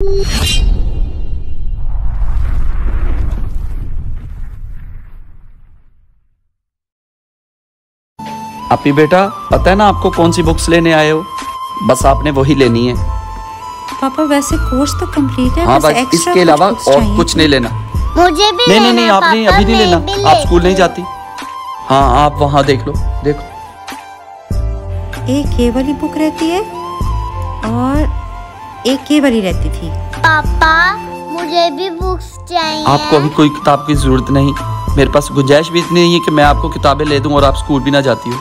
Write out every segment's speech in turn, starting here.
अपी बेटा, पता है ना आपको कौन सी बुक्स लेने आए हो? बस आपने वही लेनी है। पापा वैसे कोर्स तो कंप्लीट है। हाँ, बस इसके अलावा और कुछ नहीं लेना। मुझे भी नहीं नहीं, आपने अभी नहीं लेना। आप स्कूल नहीं जाती। हाँ, आप वहाँ देख लो, देखो। एक ये वाली बुक रहती है और एक ये वाली रहती थी। पापा मुझे भी बुक्स चाहिए। आपको अभी कोई किताब की जरूरत नहीं। मेरे पास गुंजाइश भी इतनी नहीं है कि मैं आपको किताबें ले दूं और आप स्कूल भी ना जाती हो।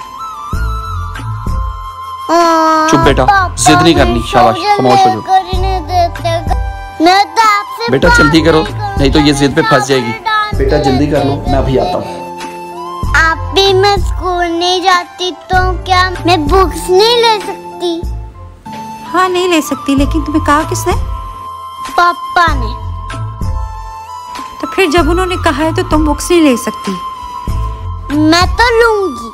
चुप बेटा, जिद नहीं करनी। शाबाश, खामोश हो जाओ। बेटा जल्दी करो, नहीं तो ये जिद पे फंस जाएगी। बेटा जल्दी कर लो, मैं अभी आता हूँ। आप भी मैं स्कूल नहीं जाती तो क्या मैं बुक्स नहीं ले सकती? हाँ नहीं ले सकती, लेकिन तुम्हें कहा किसने? पापा ने। तो फिर जब उन्होंने कहा है तो तुम बुक्स नहीं ले सकती। मैं तो लूंगी।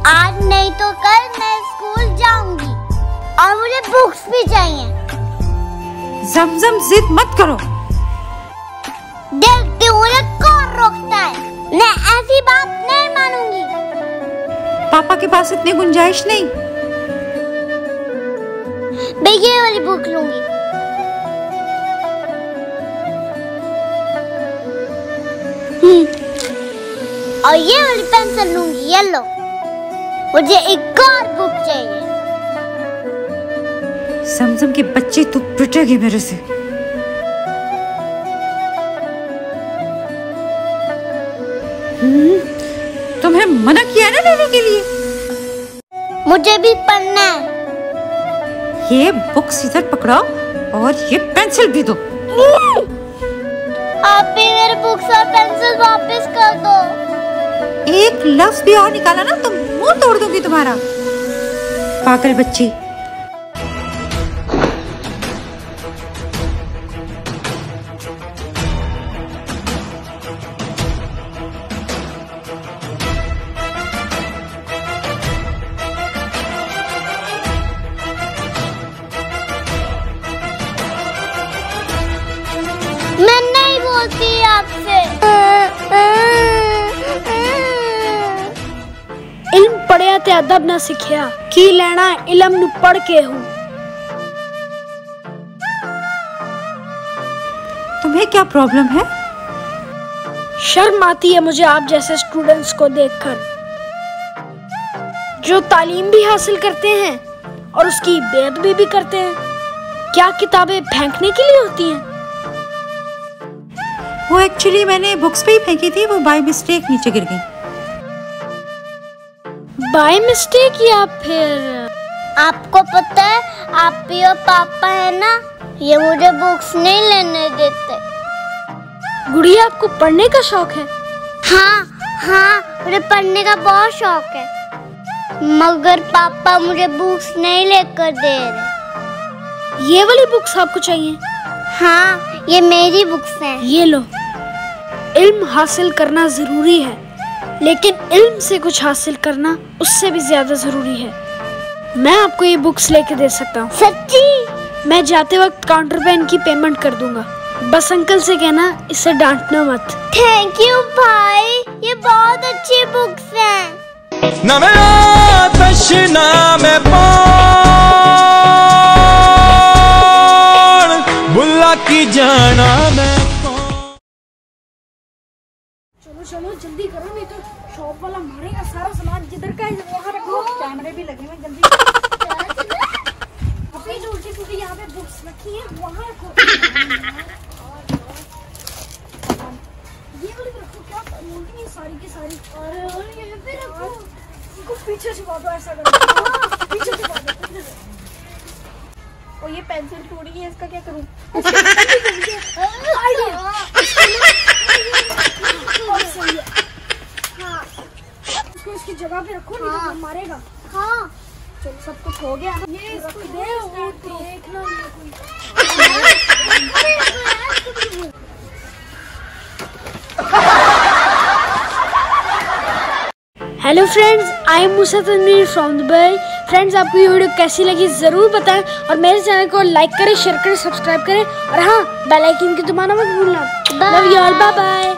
आज नहीं तो कल मैं स्कूल जाऊंगी और मुझे बुक्स भी चाहिए। जमजम जिद मत करो। देखती हूँ कौन रोकता है। मैं ऐसी बात नहीं मानूंगी। पापा के पास इतनी गुंजाइश नहीं। मैं ये वाली बुक लूंगी। और ये वाली पेंसिल लूंगी, ये लो। मुझे एक और बुक चाहिए। समझम के बच्चे, तू पिटेगी मेरे से। तुम्हें मना किया ना लेने के लिए। मुझे भी पढ़ना है। ये बुक इधर पकड़ो और ये पेंसिल भी दो। आप भी मेरे बुक्स और पेंसिल वापस कर दो। एक लफ्ज भी और निकाला ना तो मुंह तोड़ दूंगी तुम्हारा। पागल बच्ची। मैं नहीं बोलती आपसे। इल्म पढ़िया ते अदब ना सिखिया, की लेना इल्म नु पढ़ के हूँ। तुम्हें क्या प्रॉब्लम है? शर्म आती है मुझे आप जैसे स्टूडेंट्स को देखकर, जो तालीम भी हासिल करते हैं और उसकी बेअदबी भी करते हैं। क्या किताबें फेंकने के लिए होती हैं? वो एक्चुअली मैंने बुक्स पे ही फेंकी थी, वो बाय मिस्टेक नीचे गिर गई। बाय मिस्टेक या फिर? आपको पता है आप भी और पापा है ना, ये मुझे बुक्स नहीं लेने देते। गुड़िया, आपको पढ़ने का शौक है? हाँ, मुझे पढ़ने का बहुत शौक है, मगर पापा मुझे बुक्स नहीं लेकर दे रहे। ये वाली बुक्स आपको चाहिए? हाँ, ये मेरी बुक्स हैं। ये लो। इल्म हासिल करना जरूरी है, लेकिन इल्म से कुछ हासिल करना उससे भी ज्यादा जरूरी है। मैं आपको ये बुक्स लेके दे सकता हूँ। सच्ची? मैं जाते वक्त काउंटर पे इनकी पेमेंट कर दूंगा। बस अंकल से कहना इसे डांटना मत। थैंक यू भाई, ये बहुत अच्छी बुक्स हैं। नवे आतश नामे बुल्ला की जाना मैं। चलो जल्दी करो, नहीं तो शॉप वाला मारेगा। सारा सामान जिधर का है वहाँ रखो। कैमरे भी लगे हुए, जल्दी। अभी जो उल्टी पुल्टी यहाँ पे बुक्स रखी है वहाँ रखो। ये वाली रखो। क्या उल्टी है सारी की सारी। और यहाँ पे रखो। इनको पीछे छुपा दो, ऐसा करो। पीछे छुपा दो। और ये पेंसिल टूटी है, इसका क्या करूँ? इसको इसकी जगह पे रखो, नहीं तो मारेगा। हाँ, चलो सब कुछ हो गया ना। ये इसको देखना नहीं कोई। Hello friends, I am Musa Tanveer from Dubai. Friends आपको ये वीडियो कैसी लगी ज़रूर बताएं और मेरे चैनल को लाइक करें, शेयर करें, सब्सक्राइब करें और हाँ बेल आइकन की दबाना मत भूलना। Love you all, bye bye.